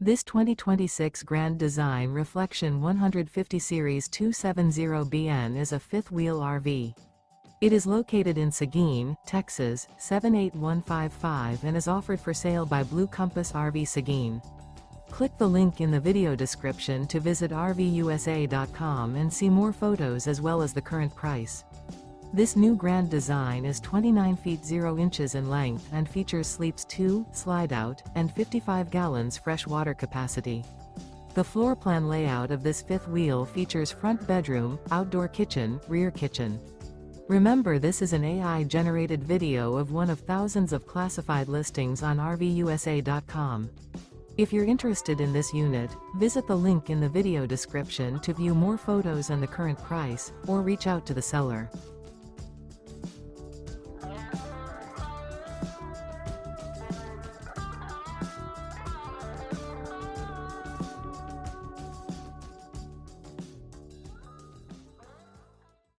This 2026 Grand Design Reflection 150 Series 270BN is a fifth-wheel RV. It is located in Seguin, Texas, 78155 and is offered for sale by Blue Compass RV Seguin. Click the link in the video description to visit RVUSA.com and see more photos as well as the current price. This new Grand Design is 29 feet 0 inches in length and features sleeps 2, slide-out, and 55 gallons fresh water capacity. The floor plan layout of this fifth wheel features front bedroom, outdoor kitchen, rear kitchen. Remember, this is an AI-generated video of one of thousands of classified listings on RVUSA.com. If you're interested in this unit, visit the link in the video description to view more photos and the current price, or reach out to the seller.